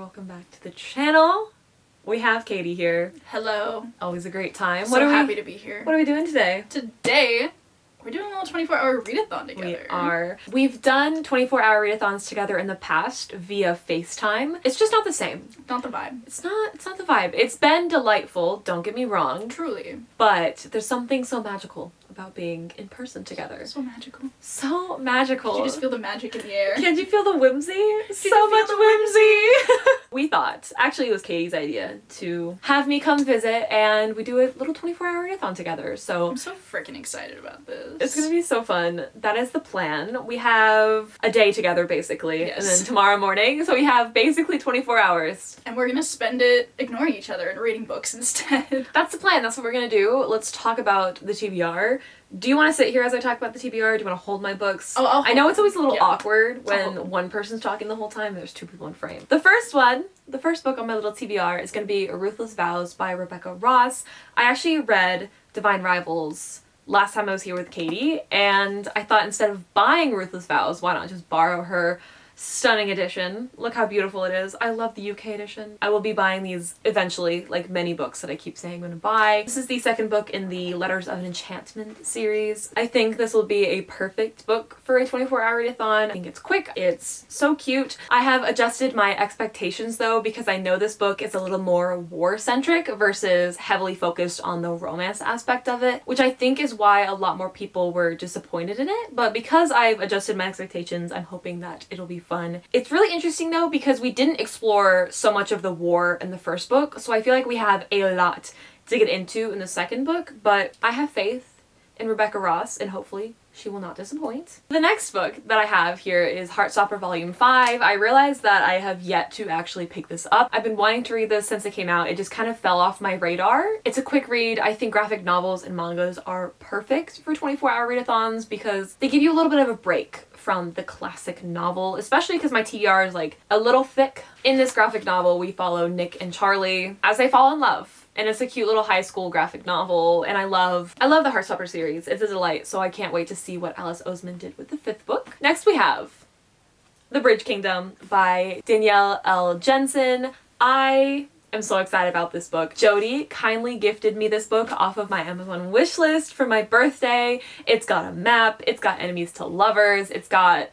welcome back to the channel. We have Katie here. Hello. Always a great time. So happy to be here. What are we doing today? Today, we're doing a little 24-hour readathon together. We are. We've done 24-hour readathons together in the past via FaceTime. It's just not the same. Not the vibe. It's not the vibe. It's been delightful, don't get me wrong. Truly. But there's something so magical about being in person together. So magical. So magical. Did you just feel the magic in the air? Can't you feel the whimsy? So much whimsy! We thought, actually it was Katie's idea, to have me come visit and we do a little 24-hour readathon together. So I'm so freaking excited about this. It's gonna be so fun. That is the plan. We have a day together basically, yes. And then tomorrow morning, so we have basically 24 hours. And we're gonna spend it ignoring each other and reading books instead. That's the plan. That's what we're gonna do. Let's talk about the TBR. Do you want to sit here as I talk about the TBR? Do you want to hold my books? Oh, I know it's always a little awkward when one person's talking the whole time and there's two people in frame. The first book on my little TBR is going to be Ruthless Vows by Rebecca Ross. I actually read Divine Rivals last time I was here with Katie, and I thought instead of buying Ruthless Vows, why not just borrow her stunning edition. Look how beautiful it is. I love the UK edition. I will be buying these eventually, like many books that I keep saying I'm gonna buy. This is the second book in the Letters of an Enchantment series. I think this will be a perfect book for a 24-hour readathon. I think it's quick. It's so cute. I have adjusted my expectations though because I know this book is a little more war-centric versus heavily focused on the romance aspect of it, which I think is why a lot more people were disappointed in it. But because I've adjusted my expectations, I'm hoping that it'll be fun. It's really interesting though because we didn't explore so much of the war in the first book, so I feel like we have a lot to get into in the second book, but I have faith in Rebecca Ross and hopefully she will not disappoint. The next book that I have here is Heartstopper Volume 5. I realized that I have yet to actually pick this up. I've been wanting to read this since it came out. It just kind of fell off my radar. It's a quick read. I think graphic novels and mangas are perfect for 24-hour readathons because they give you a little bit of a break from the classic novel, especially because my TBR is like a little thick. In this graphic novel, we follow Nick and Charlie as they fall in love. And it's a cute little high school graphic novel, and I love the Heartstopper series. It's a delight, so I can't wait to see what Alice Oseman did with the fifth book. Next we have The Bridge Kingdom by Danielle L. Jensen. I am so excited about this book. Jody kindly gifted me this book off of my Amazon wishlist for my birthday. It's got a map, it's got enemies to lovers, it's got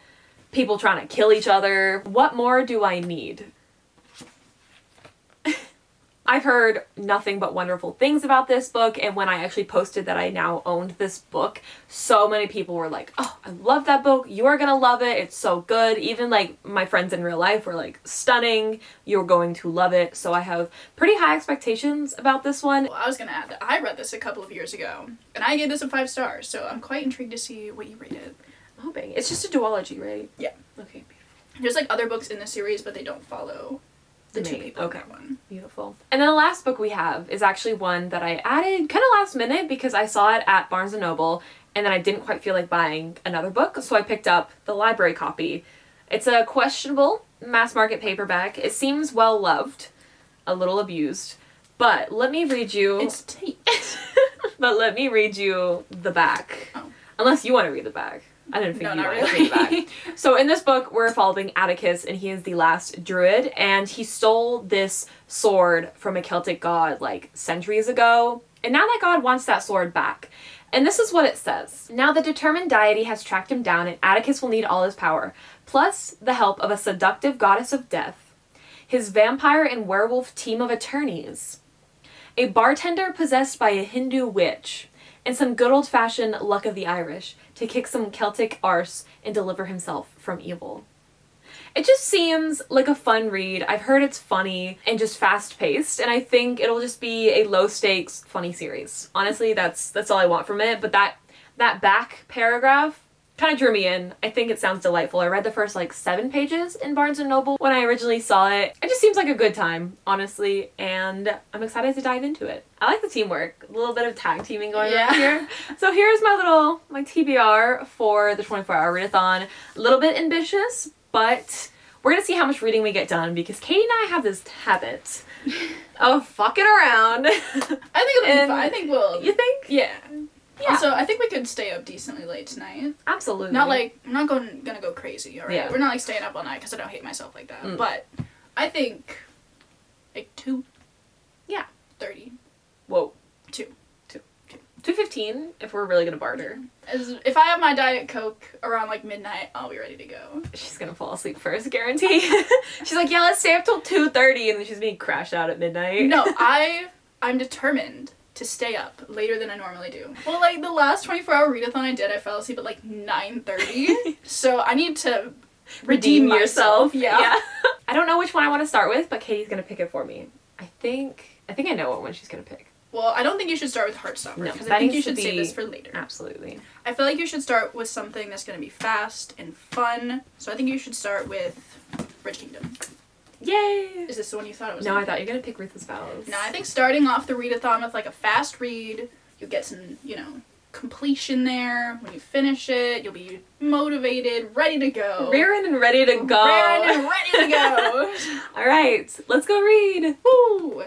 people trying to kill each other. What more do I need? I've heard nothing but wonderful things about this book, and when I actually posted that I now owned this book, so many people were like, oh, I love that book, you are gonna love it, it's so good. Even like my friends in real life were like, stunning, you're going to love it. So I have pretty high expectations about this one. Well, I was gonna add that I read this a couple of years ago, and I gave this a 5 stars, so I'm quite intrigued to see what you rate it. I'm hoping. It's just a duology, right? Yeah. Okay, beautiful. There's like other books in the series, but they don't follow the two people in that one. Beautiful. And then the last book we have is actually one that I added kind of last minute because I saw it at Barnes & Noble and then I didn't quite feel like buying another book, so I picked up the library copy. It's a questionable mass market paperback. It seems well loved, a little abused, but let me read you... It's taped. But let me read you the back. Oh. Unless you want to read the back. I didn't think no, you not wanted really. to read the back. So in this book, we're following Atticus, and he is the last druid, and he stole this sword from a Celtic god like centuries ago, and now that god wants that sword back. And this is what it says. Now the determined deity has tracked him down, and Atticus will need all his power, plus the help of a seductive goddess of death, his vampire and werewolf team of attorneys, a bartender possessed by a Hindu witch, and some good old-fashioned luck of the Irish to kick some Celtic arse and deliver himself from evil. It just seems like a fun read. I've heard it's funny and just fast-paced, and I think it'll just be a low-stakes, funny series. Honestly, that's all I want from it, but that back paragraph kind of drew me in. I think it sounds delightful. I read the first like 7 pages in Barnes & Noble when I originally saw it. It just seems like a good time, honestly, and I'm excited to dive into it. I like the teamwork. A little bit of tag teaming going on here. So here's my TBR for the 24-hour readathon. A little bit ambitious, but we're gonna see how much reading we get done because Katie and I have this habit of fucking around. I think it'll be fun. I think we'll... You think? Yeah. Yeah. Also, I think we could stay up decently late tonight. Absolutely. Not like, I'm not gonna go crazy, alright? Yeah. We're not like staying up all night because I don't hate myself like that. But I think Like 2. Yeah. 30. Whoa. 2. 2:15 if we're really gonna barter. If I have my Diet Coke around like midnight, I'll be ready to go. She's gonna fall asleep first, guarantee. She's like, yeah, let's stay up till 2:30, and then she's being crashed out at midnight. No, I'm determined to stay up later than I normally do. Well, like the last 24-hour readathon I did, I fell asleep at like 9:30. So I need to redeem myself. Yeah. I don't know which one I want to start with, but Katie's gonna pick it for me. I think I know what one she's gonna pick. Well, I don't think you should start with Heartstopper, No, because I think you should save this for later. Absolutely. I feel like you should start with something that's going to be fast and fun, so I think you should start with Bridge Kingdom. Yay! Is this the one you thought it was? No, I thought you were going to pick Ruthless Vows. No, I think starting off the readathon with like a fast read, you'll get some, completion there. When you finish it, you'll be motivated, ready to go. Rearing and ready to go. Rearing and ready to go. All right, let's go read. Woo!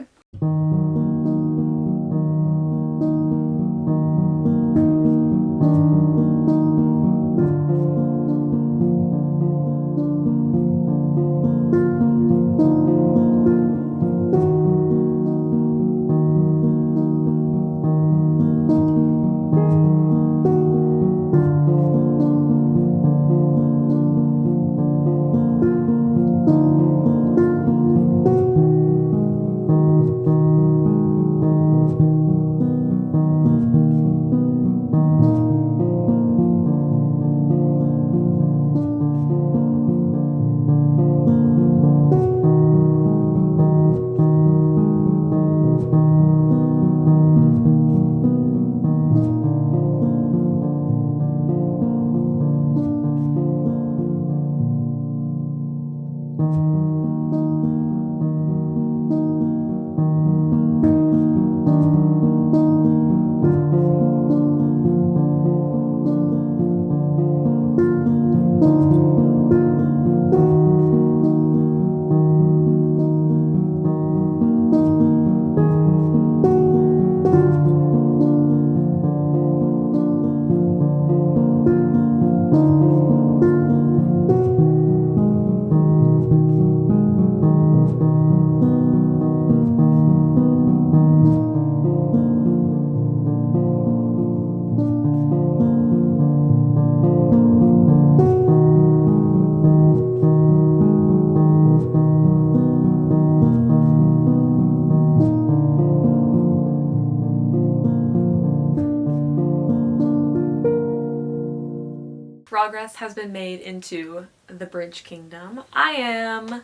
Progress has been made into the Bridge Kingdom. I am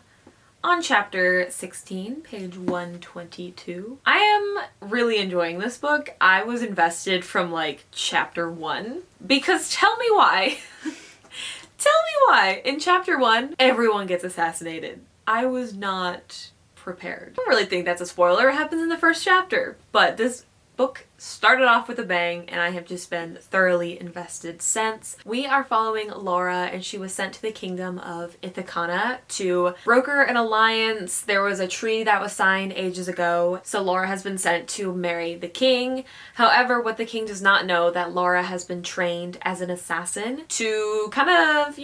on chapter 16, page 122. I am really enjoying this book. I was invested from like chapter 1 because tell me why. Tell me why. In chapter 1, everyone gets assassinated. I was not prepared. I don't really think that's a spoiler. It happens in the first chapter, but this book started off with a bang and I have just been thoroughly invested since. We are following Laura, and she was sent to the kingdom of Ithacana to broker an alliance. There was a treaty that was signed ages ago, so Laura has been sent to marry the king. However, what the king does not know that Laura has been trained as an assassin to kind of,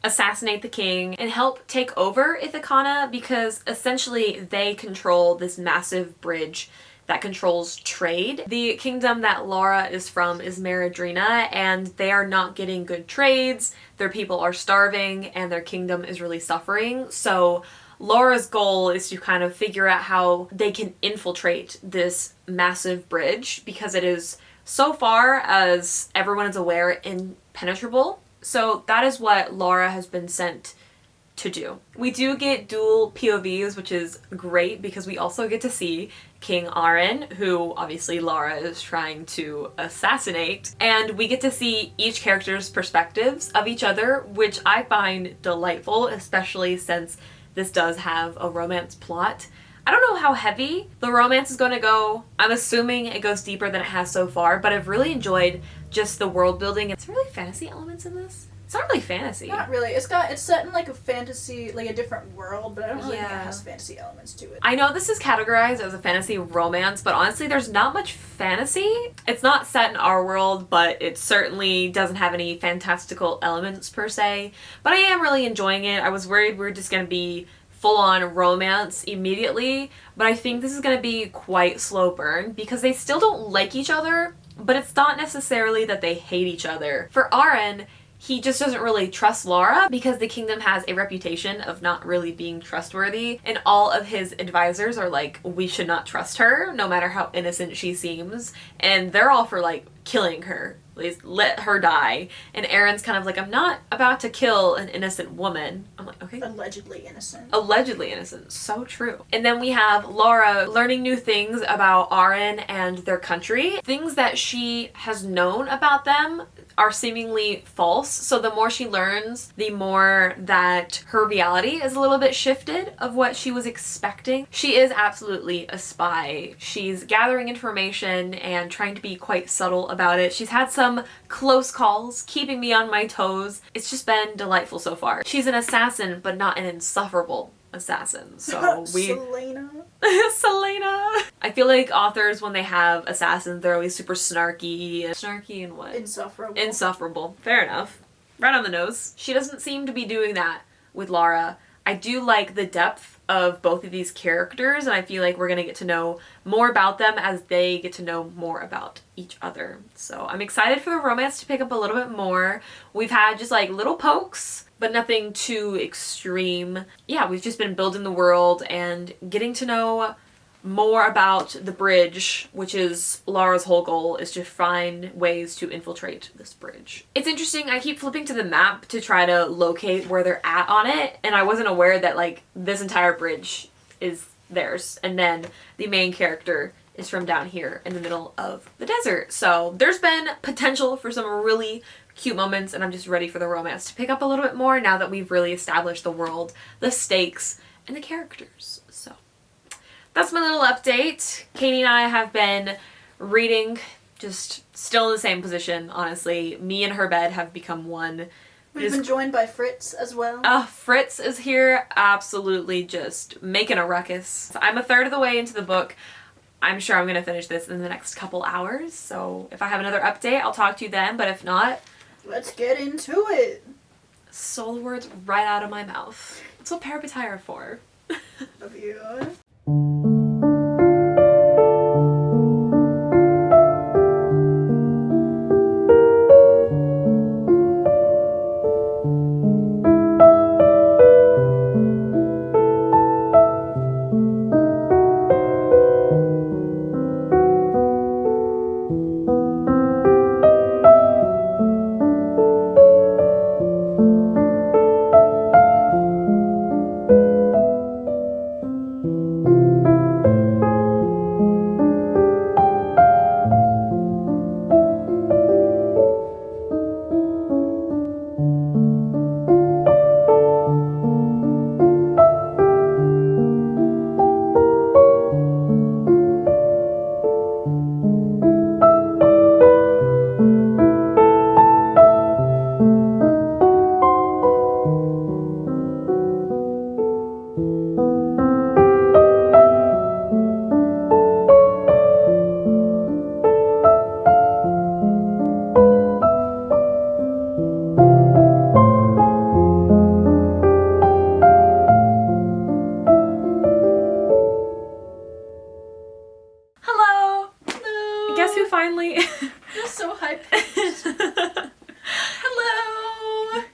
assassinate the king and help take over Ithacana, because essentially they control this massive bridge that controls trade. The kingdom that Laura is from is Meridrina, and they are not getting good trades. Their people are starving and their kingdom is really suffering. So Laura's goal is to kind of figure out how they can infiltrate this massive bridge, because it is, so far as everyone is aware, impenetrable. So that is what Laura has been sent to do. We do get dual POVs, which is great because we also get to see King Aren, who obviously Laura is trying to assassinate, and we get to see each character's perspectives of each other, which I find delightful, especially since this does have a romance plot. I don't know how heavy the romance is going to go. I'm assuming it goes deeper than it has so far, but I've really enjoyed just the world building. It's really fantasy elements in this. It's not really fantasy. Not really. It's set in like a fantasy, like a different world, but I don't really think it has fantasy elements to it. I know this is categorized as a fantasy romance, but honestly there's not much fantasy. It's not set in our world, but it certainly doesn't have any fantastical elements per se. But I am really enjoying it. I was worried we were just going to be full-on romance immediately, but I think this is going to be quite slow burn because they still don't like each other, but it's not necessarily that they hate each other. For Aaron, he just doesn't really trust Laura because the kingdom has a reputation of not really being trustworthy, and all of his advisors are like, we should not trust her no matter how innocent she seems, and they're all for like killing her. Please let her die. And Aaron's kind of like, I'm not about to kill an innocent woman. I'm like, okay. Allegedly innocent. Allegedly innocent. So true. And then we have Laura learning new things about Aaron and their country. Things that she has known about them are seemingly false. So the more she learns, the more that her reality is a little bit shifted of what she was expecting. She is absolutely a spy. She's gathering information and trying to be quite subtle about it. She's had some close calls, keeping me on my toes. It's just been delightful so far. She's an assassin, but not an insufferable assassin. So Selena. Selena. I feel like authors, when they have assassins, they're always super snarky. Snarky and what? Insufferable. Insufferable. Fair enough. Right on the nose. She doesn't seem to be doing that with Laura. I do like the depth of both of these characters, and I feel like we're gonna get to know more about them as they get to know more about each other. So I'm excited for the romance to pick up a little bit more. We've had just like little pokes, but nothing too extreme. Yeah, we've just been building the world and getting to know more about the bridge, which is Laura's whole goal, is to find ways to infiltrate this bridge. It's interesting, I keep flipping to the map to try to locate where they're at on it, and I wasn't aware that like this entire bridge is theirs, and then the main character is from down here in the middle of the desert. So there's been potential for some really cute moments, and I'm just ready for the romance to pick up a little bit more now that we've really established the world, the stakes, and the characters. So that's my little update. Katie and I have been reading, just still in the same position, honestly. Me and her bed have become one. We've been joined by Fritz as well. Fritz is here, absolutely just making a ruckus. I'm a third of the way into the book. I'm sure I'm going to finish this in the next couple hours, so if I have another update, I'll talk to you then, but if not... Let's get into it! Soul words right out of my mouth. That's what parabatai are for. Love you.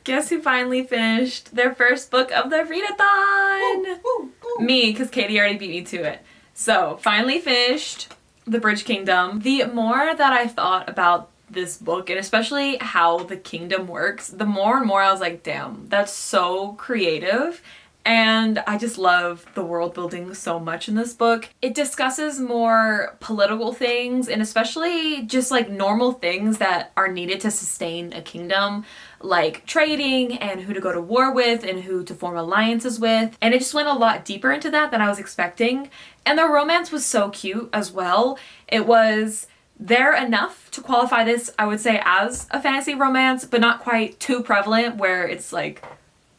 Guess who finally finished their first book of the readathon? Me, because Katie already beat me to it. So, finally finished The Bridge Kingdom. The more that I thought about this book, and especially how the kingdom works, the more and more I was like, damn, that's so creative. And I just love the world building so much in this book. It discusses more political things and especially just like normal things that are needed to sustain a kingdom, like trading and who to go to war with and who to form alliances with. And it just went a lot deeper into that than I was expecting. And the romance was so cute as well. It was there enough to qualify this, I would say, as a fantasy romance, but not quite too prevalent where it's like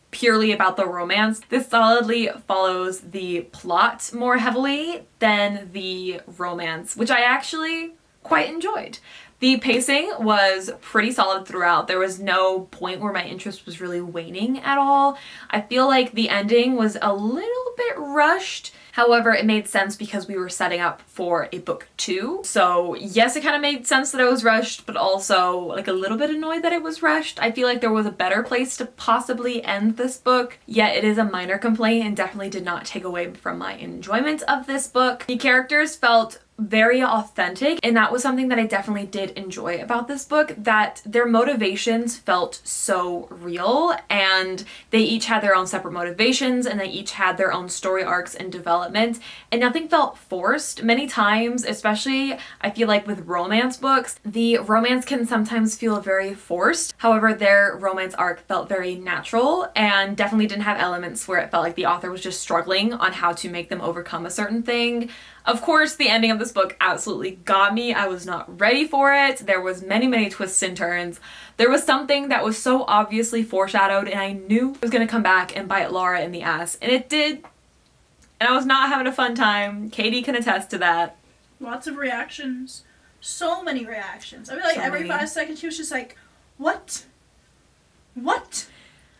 purely about the romance. This solidly follows the plot more heavily than the romance, which I actually quite enjoyed. The pacing was pretty solid throughout. There was no point where my interest was really waning at all. I feel like the ending was a little bit rushed. However, it made sense because we were setting up for a book 2. So yes, it kind of made sense that it was rushed, but also like a little bit annoyed that it was rushed. I feel like there was a better place to possibly end this book, yet it is a minor complaint and definitely did not take away from my enjoyment of this book. The characters felt very authentic, and that was something that I definitely did enjoy about this book, that their motivations felt so real, and they each had their own separate motivations, and they each had their own story arcs and development, and nothing felt forced. Many times, especially I feel like with romance books, the romance can sometimes feel very forced. However, their romance arc felt very natural and definitely didn't have elements where it felt like the author was just struggling on how to make them overcome a certain thing. Of course, the ending of this book absolutely got me. I was not ready for it. There was many twists and turns. There was something that was so obviously foreshadowed, and I knew it was gonna come back and bite Laura in the ass, and it did. And I was not having a fun time. Katie can attest to that. Lots of reactions. So many reactions. I mean, like, So every many. 5 seconds she was just like, what? What?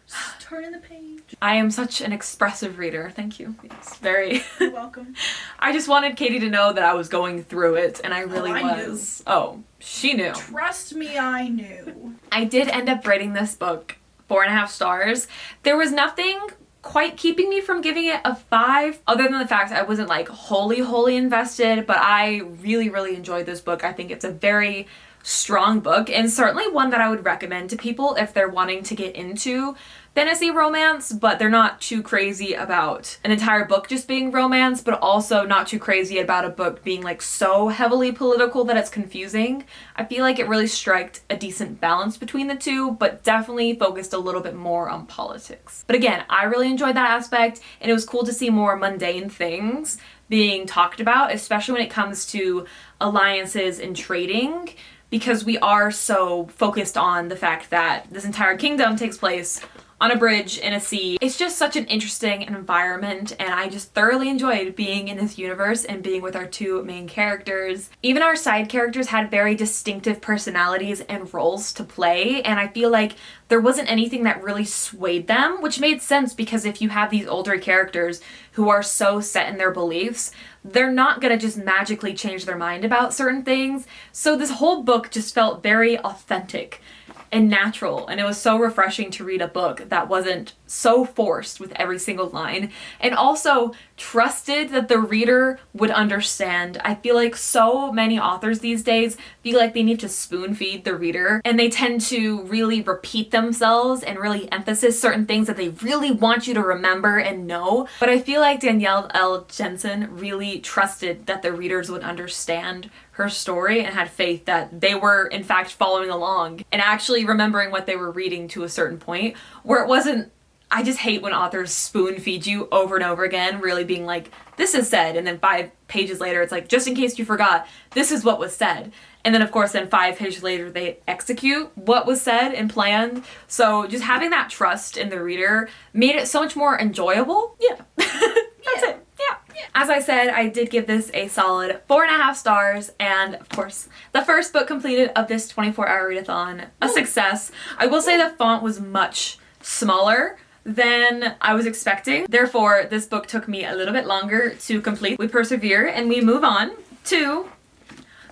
Just turning the page. I am such an expressive reader. Thank you. Yes, very. You're welcome. I just wanted Katie to know that I was going through it, and I really I was. Oh, she knew. Trust me, I knew. I did end up rating this book 4.5 stars. There was nothing quite keeping me from giving it a 5, other than the fact I wasn't like wholly invested, but I really enjoyed this book. I think it's a very strong book, and certainly one that I would recommend to people if they're wanting to get into fantasy romance, but they're not too crazy about an entire book just being romance, but also not too crazy about a book being like so heavily political that it's confusing. I feel like it really struck a decent balance between the two, but definitely focused a little bit more on politics. But again, I really enjoyed that aspect, and it was cool to see more mundane things being talked about, especially when it comes to alliances and trading, because we are so focused on the fact that this entire kingdom takes place on a bridge in a sea. It's just such an interesting environment, and I just thoroughly enjoyed being in this universe and being with our 2 main characters. Even our side characters had very distinctive personalities and roles to play, and I feel like there wasn't anything that really swayed them, which made sense because if you have these older characters who are so set in their beliefs, they're not gonna just magically change their mind about certain things. So this whole book just felt very authentic and natural, and it was so refreshing to read a book that wasn't so forced with every single line, and also trusted that the reader would understand. I feel like so many authors these days feel like they need to spoon feed the reader, and they tend to really repeat themselves and really emphasize certain things that they really want you to remember and know. But I feel like Danielle L. Jensen really trusted that the readers would understand her story and had faith that they were in fact following along and actually remembering what they were reading to a certain point, where it wasn't. I just hate when authors spoon feed you over and over again, really being like, this is said, and then 5 pages later it's like, just in case you forgot, this is what was said. And then of course then 5 pages later they execute what was said and planned. So just having that trust in the reader made it so much more enjoyable. Yeah. That's it. Yeah. As I said, I did give this a solid 4.5 stars, and of course, the first book completed of this 24-hour readathon, a success. I will say the font was much smaller than I was expecting. Therefore, this book took me a little bit longer to complete. We persevere and we move on to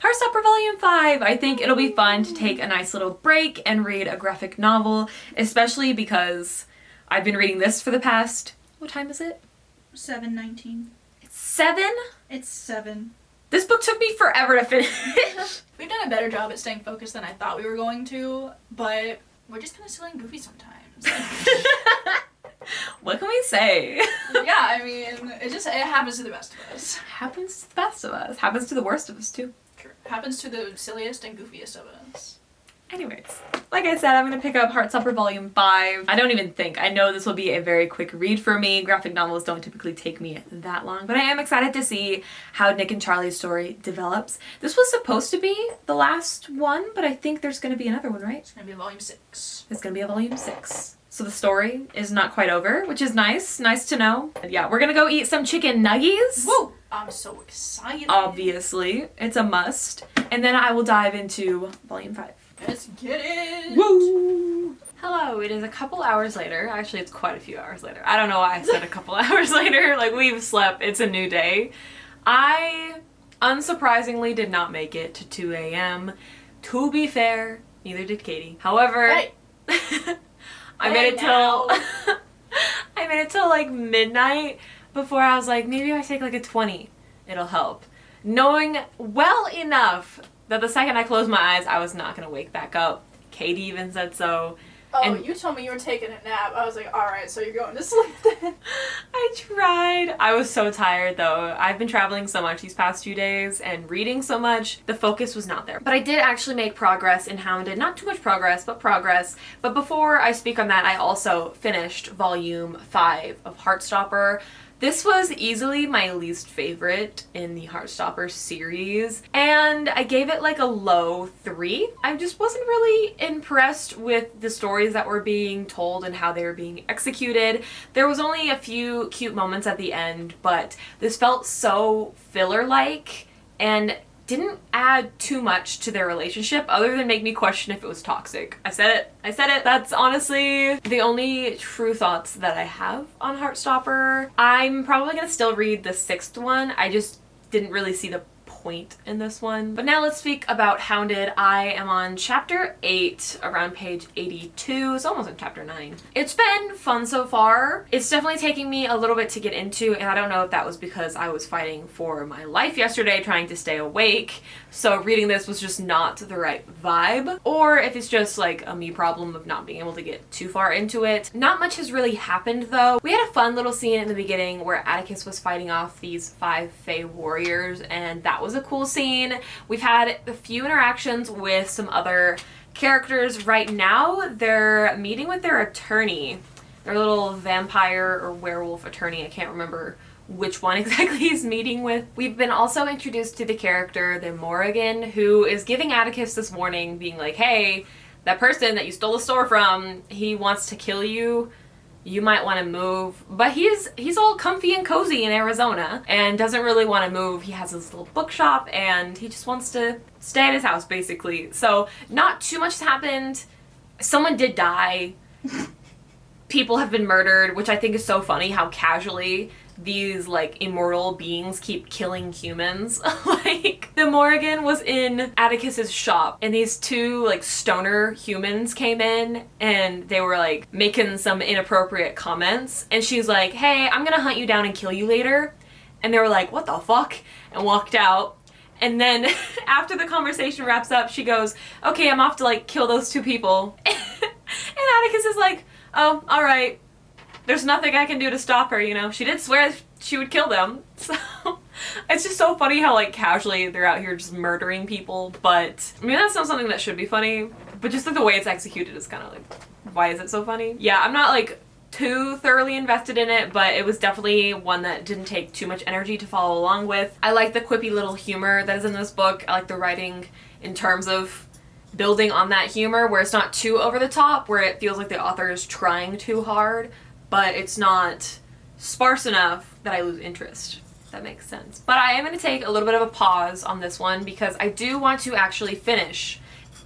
Heartstopper Volume 5. I think it'll be fun to take a nice little break and read a graphic novel, especially because I've been reading this for the past, what time is it? 7:19. It's 7? It's 7. This book took me forever to finish. We've done a better job at staying focused than I thought we were going to, but we're just kind of silly and goofy sometimes. What can we say? Yeah, I mean, it happens to the best of us. Happens to the best of us. Happens to the worst of us too. True. Happens to the silliest and goofiest of us. Anyways, like I said, I'm going to pick up Heartstopper Volume 5. I don't even think. I know this will be a very quick read for me. Graphic novels don't typically take me that long, but I am excited to see how Nick and Charlie's story develops. This was supposed to be the last one, but I think there's going to be another one, right? It's going to be Volume 6. It's going to be a Volume 6. So the story is not quite over, which is nice. Nice to know. And yeah, we're going to go eat some chicken nuggies. Woo! I'm so excited. Obviously, it's a must. And then I will dive into volume 5. Let's get it. Woo! Hello, it is a couple hours later. Actually, it's quite a few hours later. I don't know why I said a couple hours later. Like, we've slept. It's a new day. I, unsurprisingly, did not make it to 2 a.m. To be fair, neither did Katie. However, Hey. I made it till I made it till like midnight before I was like, maybe if I take like a 20, it'll help. Knowing well enough that the second I closed my eyes, I was not gonna wake back up. Katie even said so. Oh, And you told me you were taking a nap. I was like, alright, so you're going to sleep then. I tried. I was so tired though. I've been traveling so much these past few days and reading so much, the focus was not there. But I did actually make progress in Hounded. Not too much progress, but progress. But before I speak on that, I also finished volume 5 of Heartstopper. This was easily my least favorite in the Heartstopper series, and I gave it like a low 3. I just wasn't really impressed with the stories that were being told and how they were being executed. There was only a few cute moments at the end, but this felt so filler-like and didn't add too much to their relationship other than make me question if it was toxic. I said it. That's honestly the only true thoughts that I have on Heartstopper. I'm probably gonna still read the 6th one. I just didn't really see the point in this one. But now let's speak about Hounded. I am on chapter 8, around page 82. It's almost in chapter 9. It's been fun so far. It's definitely taking me a little bit to get into, and I don't know if that was because I was fighting for my life yesterday trying to stay awake, so reading this was just not the right vibe, or if it's just like a me problem of not being able to get too far into it. Not much has really happened though. We had a fun little scene in the beginning where Atticus was fighting off these 5 Fae warriors, and that was a cool scene. We've had a few interactions with some other characters. Right now, they're meeting with their attorney, their little vampire or werewolf attorney. I can't remember which one exactly he's meeting with. We've been also introduced to the character, the Morrigan, who is giving Atticus this warning, being like, hey, that person that you stole the store from, he wants to kill you. You might want to move. But he's all comfy and cozy in Arizona and doesn't really want to move. He has his little bookshop and he just wants to stay at his house basically. So not too much has happened. Someone did die. People have been murdered, which I think is so funny how casually these like immortal beings keep killing humans. Like the Morrigan was in Atticus's shop and these 2 like stoner humans came in and they were like making some inappropriate comments, and she's like, hey, I'm gonna hunt you down and kill you later. And they were like, what the fuck? And walked out. And then after the conversation wraps up, she goes, okay, I'm off to like kill those 2 people. And Atticus is like, oh, alright. There's nothing I can do to stop her, you know. She did swear she would kill them. So it's just so funny how like casually they're out here just murdering people. But I mean, that's not something that should be funny, but just like the way it's executed is kind of like, why is it so funny? Yeah, I'm not like too thoroughly invested in it, but it was definitely one that didn't take too much energy to follow along with. I like the quippy little humor that is in this book. I like the writing in terms of building on that humor where it's not too over the top, where it feels like the author is trying too hard, but it's not sparse enough that I lose interest, if that makes sense. But I am going to take a little bit of a pause on this one because I do want to actually finish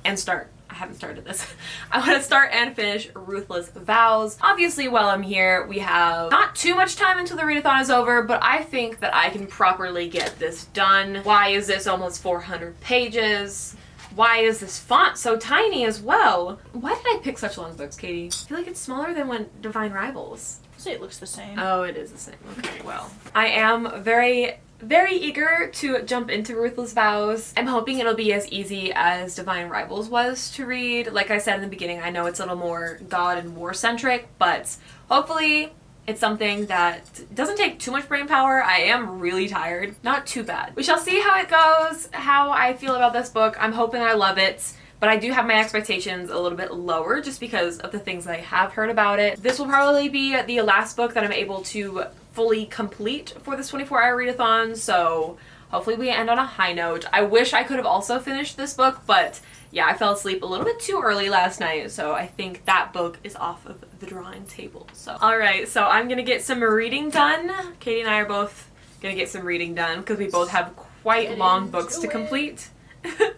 and start. I haven't started this. I want to start and finish Ruthless Vows. Obviously, while I'm here, we have not too much time until the readathon is over, but I think that I can properly get this done. Why is this almost 400 pages? Why is this font so tiny as well? Why did I pick such long books, Katie? I feel like it's smaller than when Divine Rivals. Say it looks the same. Oh, it is the same. Okay, well. I am very eager to jump into Ruthless Vows. I'm hoping it'll be as easy as Divine Rivals was to read. Like I said in the beginning, I know it's a little more God and War centric, but hopefully it's something that doesn't take too much brain power. I am really tired. Not too bad. We shall see how it goes, how I feel about this book. I'm hoping I love it, but I do have my expectations a little bit lower just because of the things that I have heard about it. This will probably be the last book that I'm able to fully complete for this 24-hour readathon, so hopefully we end on a high note. I wish I could have also finished this book, but yeah, I fell asleep a little bit too early last night, so I think that book is off of the drawing table. So, alright, so I'm gonna get some reading done. Katie and I are both gonna get some reading done because we both have quite long books to complete.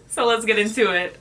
So let's get into it.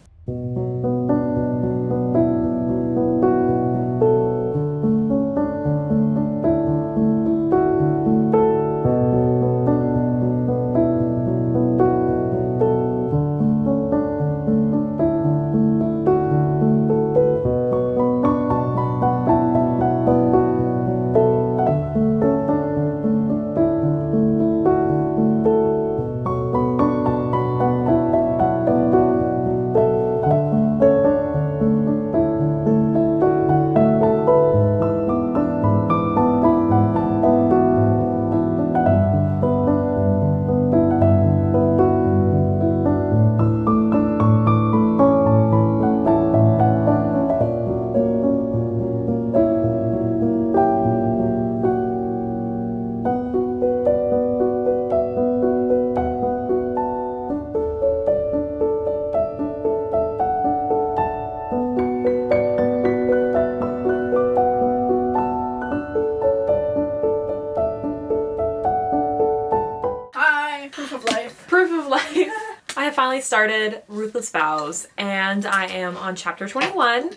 Proof of life. Proof of life. I have finally started Ruthless Vows, and I am on chapter 21.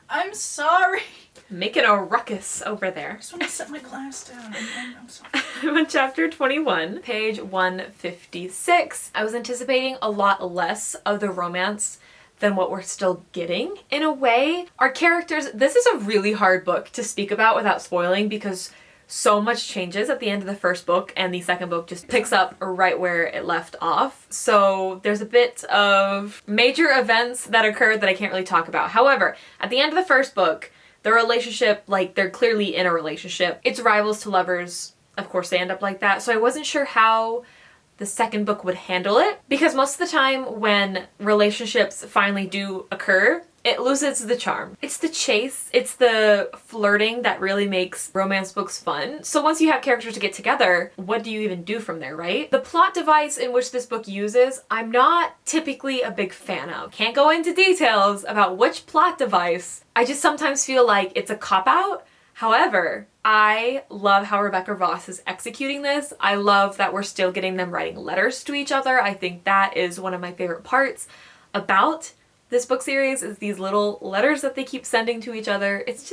I'm sorry. Making a ruckus over there. I just want to set my glass down. I'm sorry. I'm on chapter 21, page 156. I was anticipating a lot less of the romance than what we're still getting in a way. Our characters, this is a really hard book to speak about without spoiling because so much changes at the end of the first book and the second book just picks up right where it left off. So there's a bit of major events that occurred that I can't really talk about. However, at the end of the first book, the relationship, like they're clearly in a relationship. It's rivals to lovers. Of course they end up like that. So I wasn't sure how the second book would handle it because most of the time when relationships finally do occur, it loses the charm. It's the chase, it's the flirting that really makes romance books fun. So once you have characters to get together, what do you even do from there, right? The plot device in which this book uses, I'm not typically a big fan of. Can't go into details about which plot device. I just sometimes feel like it's a cop-out. However, I love how Rebecca Ross is executing this. I love that we're still getting them writing letters to each other. I think that is one of my favorite parts about this book series is these little letters that they keep sending to each other. It's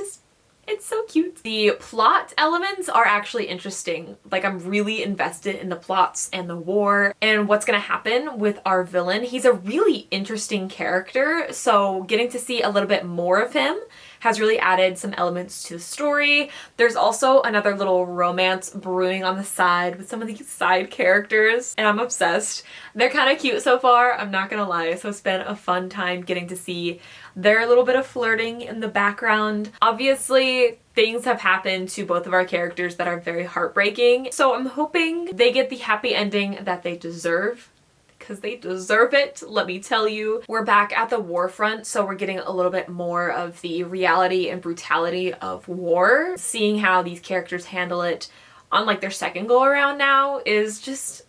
so cute. The plot elements are actually interesting. Like I'm really invested in the plots and the war and what's gonna happen with our villain. He's a really interesting character, so getting to see a little bit more of him has really added some elements to the story. There's also another little romance brewing on the side with some of these side characters, and I'm obsessed. They're kind of cute so far, I'm not gonna lie, so it's been a fun time getting to see their little bit of flirting in the background. Obviously, things have happened to both of our characters that are very heartbreaking, so I'm hoping they get the happy ending that they deserve. Because they deserve it, let me tell you. We're back at the war front, so we're getting a little bit more of the reality and brutality of war. Seeing how these characters handle it on like their second go around now is just,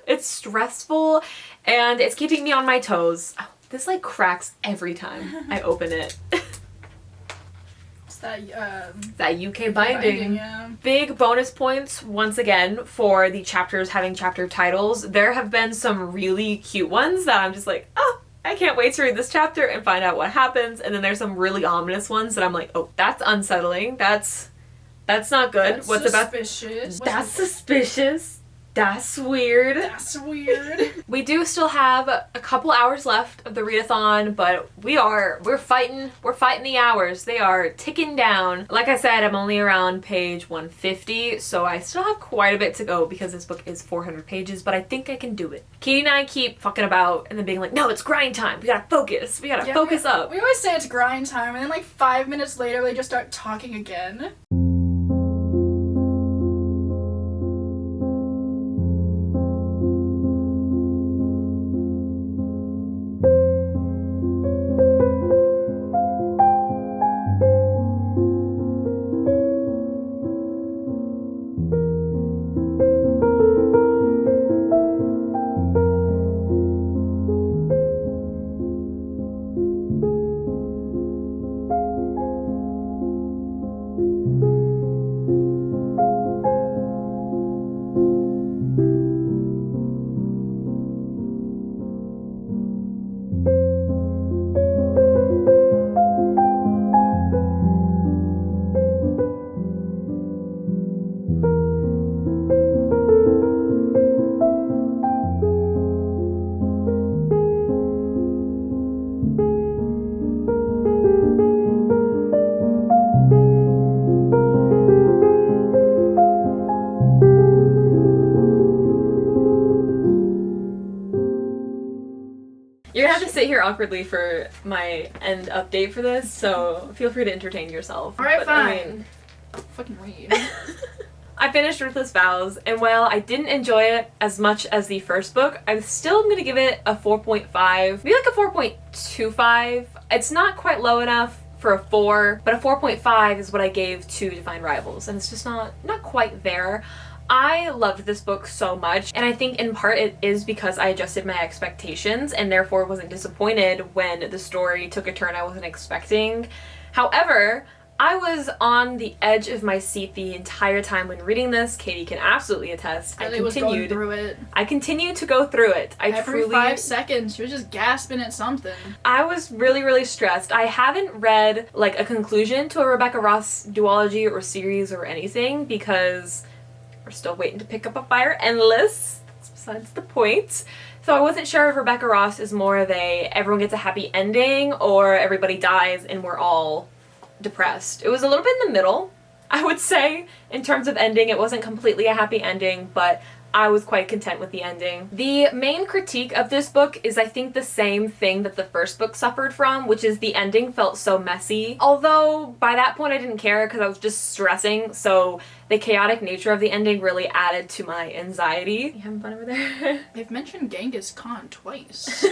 it's stressful and it's keeping me on my toes. Oh, this like cracks every time I open it. That UK binding. Yeah. Big bonus points once again for the chapters having chapter titles. There have been some really cute ones that I'm just like, oh, I can't wait to read this chapter and find out what happens. And then there's some really ominous ones that I'm like, oh, that's unsettling. That's not good. That's What's suspicious. That's suspicious. That's weird. That's weird. We do still have a couple hours left of the readathon, but we're fighting the hours. They are ticking down. Like I said, I'm only around page 150, so I still have quite a bit to go because this book is 400 pages, but I think I can do it. Katie and I keep fucking about and then being like, no, it's grind time. We gotta focus. We gotta focus up. We always say it's grind time, and then like 5 minutes later, they just start talking again. gonna have to sit here awkwardly for my end update for this, so feel free to entertain yourself. Alright, but, fine. Fucking read. I finished Ruthless Vows, and while I didn't enjoy it as much as the first book, I'm still gonna give it a 4.5, maybe like a 4.25. It's not quite low enough for a 4, but a 4.5 is what I gave to Divine Rivals, and it's just not quite there. I loved this book so much, and I think in part it is because I adjusted my expectations and therefore wasn't disappointed when the story took a turn I wasn't expecting. However, I was on the edge of my seat the entire time when reading this. Katie can absolutely attest. I was going through it. I continued to go through it. Every 5 seconds, you're just gasping at something. I was really, really stressed. I haven't read like a conclusion to a Rebecca Ross duology or series or anything because we're still waiting to pick up a Fire Endless. That's besides the point. So I wasn't sure if Rebecca Ross is more of a everyone gets a happy ending or everybody dies and we're all depressed. It was a little bit in the middle, I would say. In terms of ending, it wasn't completely a happy ending, but I was quite content with the ending. The main critique of this book is I think the same thing that the first book suffered from, which is the ending felt so messy. Although by that point I didn't care because I was just stressing, so the chaotic nature of the ending really added to my anxiety. You having fun over there? They've mentioned Genghis Khan twice.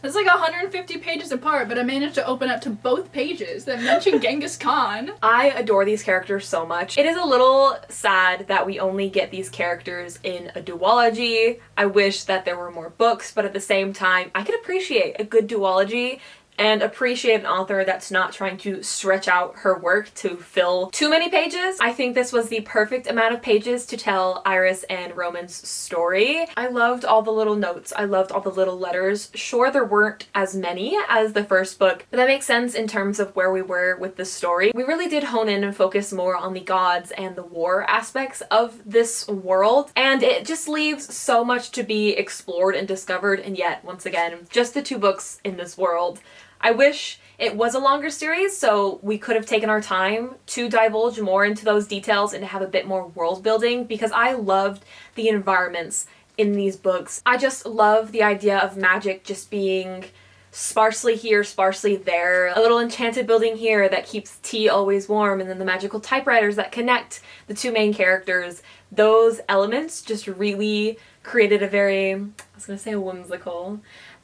It's like 150 pages apart, but I managed to open up to both pages that mention Genghis Khan. I adore these characters so much. It is a little sad that we only get these characters in a duology. I wish that there were more books, but at the same time, I can appreciate a good duology and appreciate an author that's not trying to stretch out her work to fill too many pages. I think this was the perfect amount of pages to tell Iris and Roman's story. I loved all the little notes. I loved all the little letters. Sure, there weren't as many as the first book, but that makes sense in terms of where we were with the story. We really did hone in and focus more on the gods and the war aspects of this world, and it just leaves so much to be explored and discovered, and yet, once again, just the 2 books in this world. I wish it was a longer series so we could have taken our time to divulge more into those details and to have a bit more world building because I loved the environments in these books. I just love the idea of magic just being sparsely here, sparsely there. A little enchanted building here that keeps tea always warm, and then the magical typewriters that connect the 2 main characters. Those elements just really created a very, I was gonna say whimsical,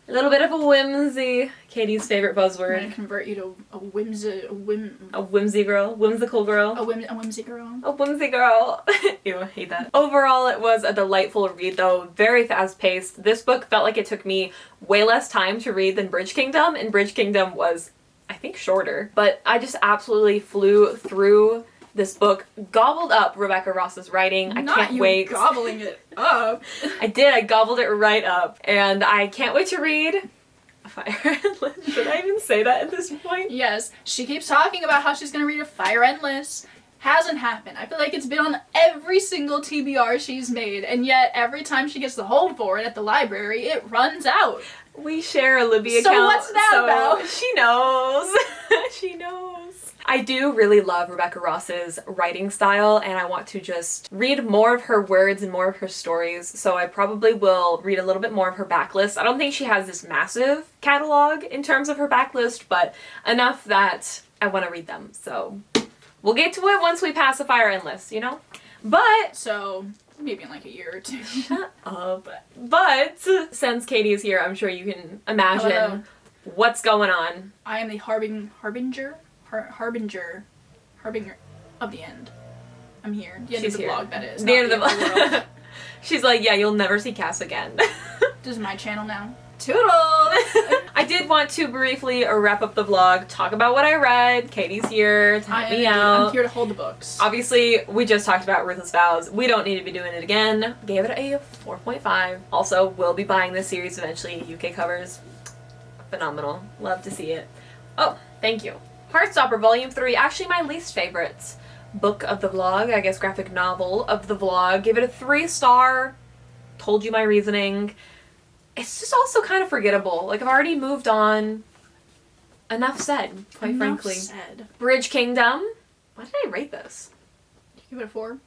a little bit of a whimsy. Katie's favorite buzzword. I'm gonna convert you to a whimsy girl. Whimsical girl. A whimsy girl. A whimsy girl. Ew, I hate that. Overall, it was a delightful read though. Very fast paced. This book felt like it took me way less time to read than Bridge Kingdom, and Bridge Kingdom was, I think, shorter. But I just absolutely flew through this book, gobbled up Rebecca Ross's writing. I can't wait. Gobbling it up. I did. I gobbled it right up. And I can't wait to read Fire Endless. Should I even say that at this point? Yes. She keeps talking about how she's going to read a Fire Endless. Hasn't happened. I feel like it's been on every single TBR she's made, and yet every time she gets the hold for it at the library, it runs out. We share a Libby account. So what's that about? She knows. She knows. I do really love Rebecca Ross's writing style, and I want to just read more of her words and more of her stories, so I probably will read a little bit more of her backlist. I don't think she has this massive catalog in terms of her backlist, but enough that I want to read them, so we'll get to it once we pass the Fire Endless, you know? But so maybe in like a year or 2. Shut up. But since Katie is here, I'm sure you can imagine what's going on. I am the harbinger of the end. I'm here. The end of the vlog, that is. The end of the vlog. She's like, yeah, you'll never see Cass again. This is my channel now. Toodles! I did want to briefly wrap up the vlog, talk about what I read. Katie's here to help me out. I'm here to hold the books. Obviously, we just talked about Ruthless Vows. We don't need to be doing it again. Gave it a 4.5. Also, we'll be buying this series eventually. UK covers. Phenomenal. Love to see it. Oh, thank you. Heartstopper Volume 3, actually my least favorite book of the vlog, I guess graphic novel of the vlog. Give it a 3-star. Told you my reasoning. It's just also kind of forgettable. Like, I've already moved on. Enough said, quite frankly. Bridge Kingdom. Why did I rate this? Did you give it a 4?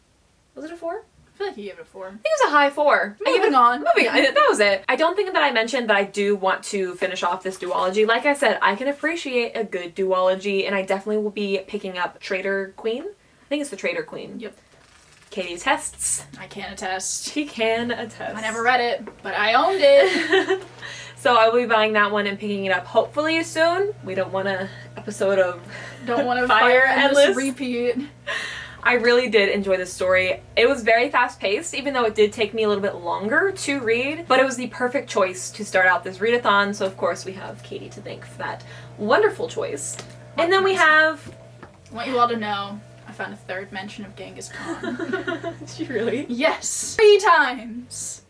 Was it a 4? I feel like you gave it a 4. I think it was a high 4. Moving on. That was it. I don't think that I mentioned that I do want to finish off this duology. Like I said, I can appreciate a good duology, and I definitely will be picking up Traitor Queen. I think it's the Traitor Queen. Yep. Katie tests. I can attest. She can attest. I never read it, but I owned it. So I will be buying that one and picking it up hopefully soon. We don't want an episode of Don't want to Fire fire Endless. repeat. I really did enjoy this story. It was very fast paced, even though it did take me a little bit longer to read, but it was the perfect choice to start out this readathon, so of course we have Katie to thank for that wonderful choice. And then we have... I want you all to know, I found a 3rd mention of Genghis Khan. Did you really? Yes! 3 times!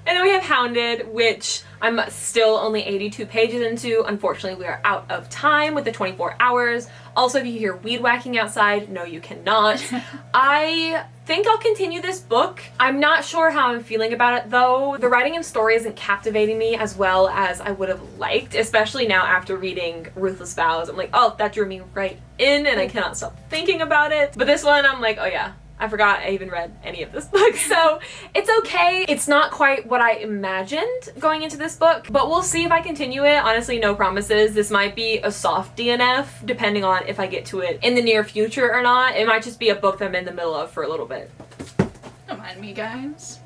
And then we have Hounded, which I'm still only 82 pages into. Unfortunately, we are out of time with the 24 hours. Also, if you hear weed whacking outside, no, you cannot. I think I'll continue this book. I'm not sure how I'm feeling about it, though. The writing and story isn't captivating me as well as I would have liked, especially now after reading Ruthless Vows. I'm like, oh, that drew me right in, and I cannot stop thinking about it. But this one, I'm like, oh yeah. I forgot I even read any of this book, so it's okay. It's not quite what I imagined going into this book, but we'll see if I continue it. Honestly, no promises. This might be a soft DNF, depending on if I get to it in the near future or not. It might just be a book that I'm in the middle of for a little bit. Don't mind me, guys.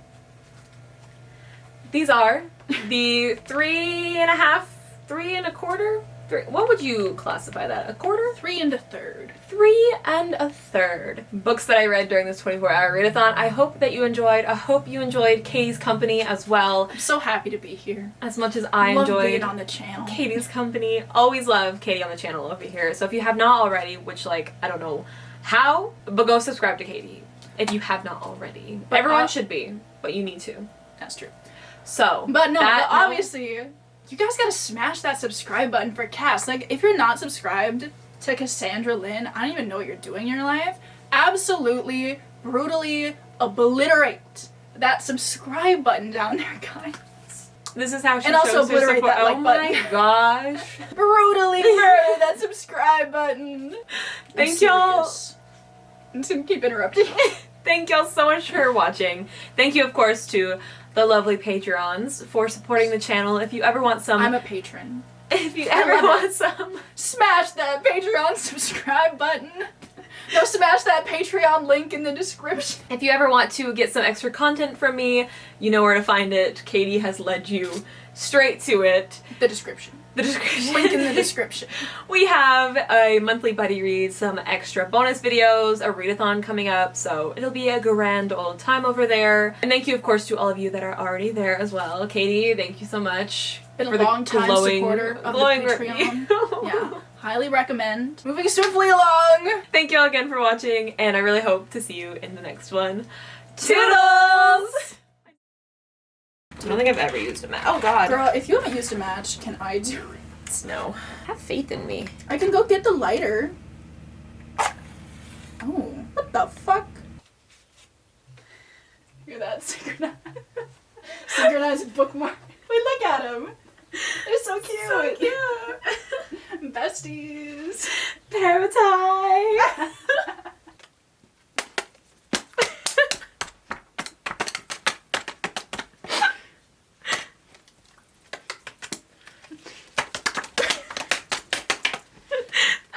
These are the 3.5, 3.25? What would you classify that? A quarter? 3 1/3. 3 1/3 books that I read during this 24-hour readathon. I hope that you enjoyed. I hope you enjoyed Katie's company as well. I'm so happy to be here. As much as I Love enjoyed being on the channel. Katie's company. Always love Katie on the channel over here. So if you have not already, which like, I don't know how, but go subscribe to Katie if you have not already. But everyone should be, but you need to. That's true. So, but no, but obviously, you guys gotta smash that subscribe button for Cass. Like, if you're not subscribed to Cassandra Lynn, I don't even know what you're doing in your life. Absolutely, brutally obliterate that subscribe button down there, guys. This is how she and shows also obliterate her support. that like button. Oh my gosh. Brutally murder that subscribe button. Thank y'all. I'm just gonna keep interrupting. Thank y'all so much for watching. Thank you, of course, to the lovely Patreons for supporting the channel. If you ever want some... I'm a patron. If you ever want some... Smash that Patreon subscribe button. No, smash that Patreon link in the description. If you ever want to get some extra content from me, you know where to find it. Katie has led you straight to it. The description. The description. Link in the description. We have a monthly buddy read, some extra bonus videos, a readathon coming up, so it'll be a grand old time over there. And thank you, of course, to all of you that are already there as well. Katie, thank you so much. Been a long time supporter of the Patreon. Yeah, highly recommend. Moving swiftly along. Thank you all again for watching, and I really hope to see you in the next one. Toodles! I don't think I've ever used a match. Oh god. Girl, if you haven't used a match, can I do it? No. Have faith in me. I can go get the lighter. Oh, what the fuck? Look at that synchronized, synchronized bookmark. Wait, look at them. They're so cute. So cute. Besties. Paratie.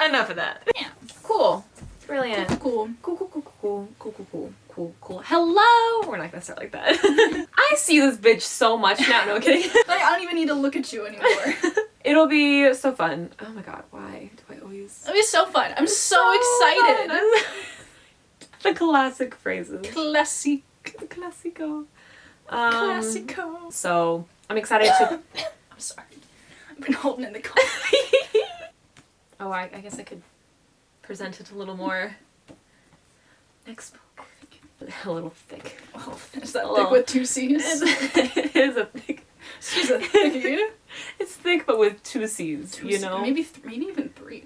Enough of that. Yeah. Cool. Brilliant. Cool. Cool, cool, cool, cool, cool, cool, cool, cool, cool. Hello! We're not gonna start like that. I see this bitch so much now. No kidding. Like, I don't even need to look at you anymore. It'll be so fun. Oh my god, why do I always... It'll be so fun. I'm so excited. Fun. The classic phrases. Classic. Classico. Classico. So, I'm excited to... I'm sorry. I've been holding in the cold. Oh, I guess I could present it a little more. Next book. A little thick. Oh, is that thick with 2 C's? It is a thick. She's a thickie. It's thick, but with 2 C's, you know? Maybe even 3.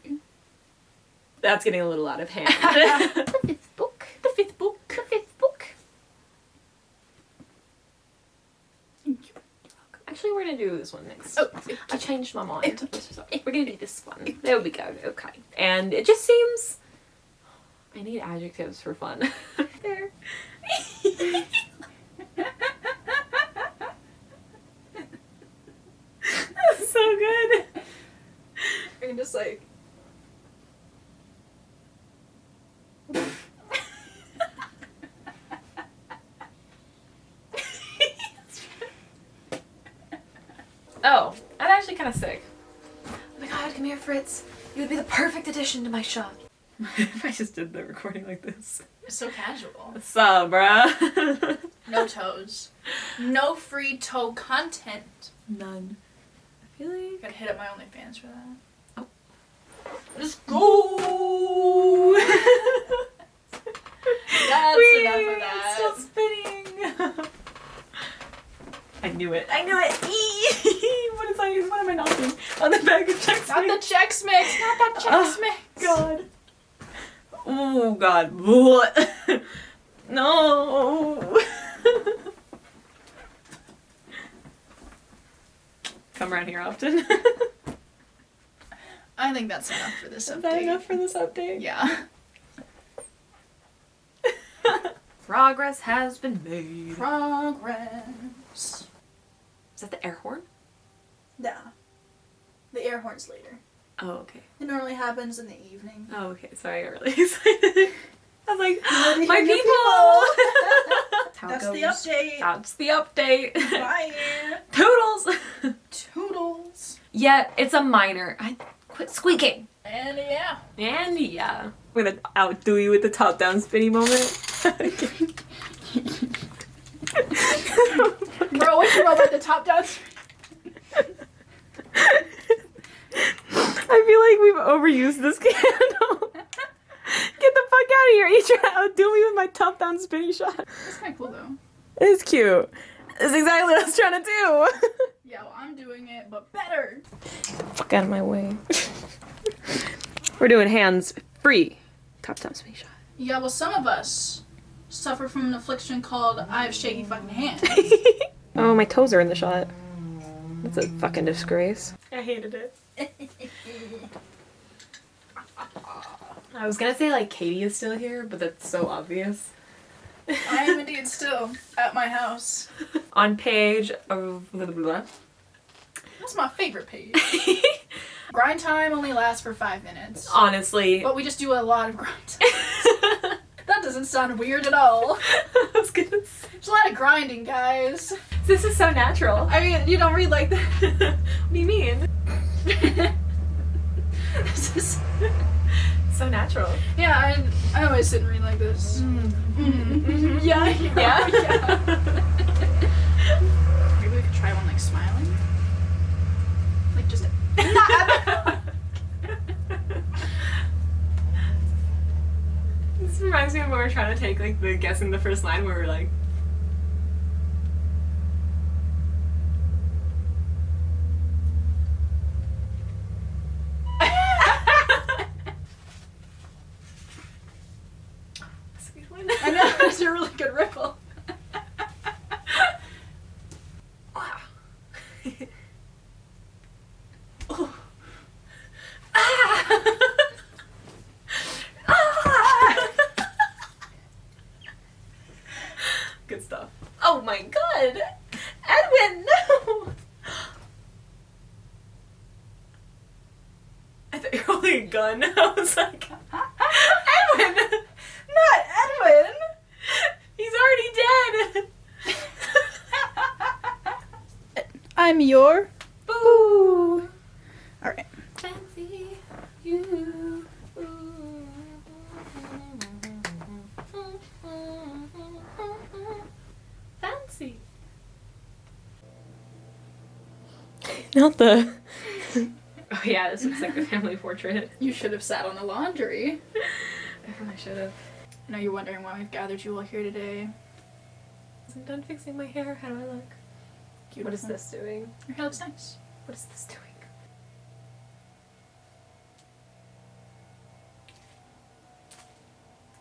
That's getting a little out of hand. The 5th book. The 5th book. The 5th book. Actually, we're gonna do this one next. Oh, I changed my mind. We're gonna do this one. There we go. Okay. And it just seems... I need adjectives for fun. It there. That's so good. I can just like. Oh, I'm actually kind of sick. Oh my god, come here, Fritz. You would be the perfect addition to my shop. If I just did the recording like this. It's so casual. What's up, bruh? No toes. No free toe content. None. I feel like... Gotta hit up my OnlyFans for that. Oh. Let's go! That's enough of that. It's still spinning. I knew it. I knew it. What is I? What am I knocking? On the bag of Chex Mix. Not the Chex Mix. Not that Chex Mix. God. Oh God. No. Come around here often. I think that's enough for this update. Is that enough for this update? Yeah. Progress has been made. Progress. Is that the air horn? Yeah. The air horn's later. Oh, okay. It normally happens in the evening. Oh, okay. Sorry, I got really excited. I was like, my people! That's the update. That's the update. Bye. Toodles! Toodles. Yeah, it's a minor. I quit squeaking. And yeah. And yeah. I'm gonna outdo you with the top-down spinny moment. Bro, what you know about the top down? I feel like we've overused this candle. Get the fuck out of here. You trying to outdo me with my top-down spinny shot. That's kind of cool though. It's cute. It's exactly what I was trying to do. Yeah, well, I'm doing it, but better. Fuck out of my way. We're doing hands-free top-down spinny shot. Yeah, well, some of us suffer from an affliction called I have shaky fucking hands. Oh, my toes are in the shot. That's a fucking disgrace. I hated it. I was gonna say like Katie is still here, but that's so obvious. I am indeed still at my house. On page of blah, blah, blah. That's my favorite page. Grind time only lasts for 5 minutes. Honestly. But we just do a lot of grind time. That doesn't sound weird at all. I was gonna say. There's a lot of grinding, guys. This is so natural. I mean, you don't read like that. What do you mean? This is... So natural. Yeah, I always sit and read like this. Mm-hmm. Yeah. Yeah? Yeah. Maybe we could try one like smiling. Like just... This reminds me of when we were trying to take like the guessing the first line where we were like That's a good one. I know, it's a really good ripple. Wow. Oh. Ah! Good stuff. Oh my god! Edwin, no! I thought you were holding a gun. I was like, Edwin! Not Edwin! He's already dead! I'm your... Boo! Alright. Fancy you. Fancy. Not the. Oh yeah, this looks like a family portrait. You should have sat on the laundry. I probably should have. I know you're wondering why we've gathered you all here today. I'm done fixing my hair. How do I look? Beautiful. What is this doing? Your hair looks nice. What is this doing?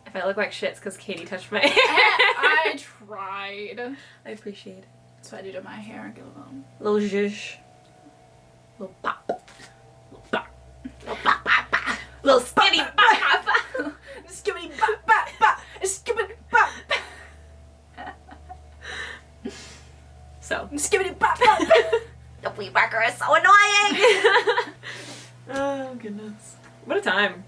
If I look like shit, it's because Katie touched my hair. I tried. I appreciate it. That's what I do to my hair. I give a Little zhuzh. Little pop. Little pop. Little pop, pop, pop. Little skinny pop, pop, pop. Skibbity bop bop bop. Skibbity bop Skibbity bop bop. The weed whacker is so annoying! Oh, goodness. What a time.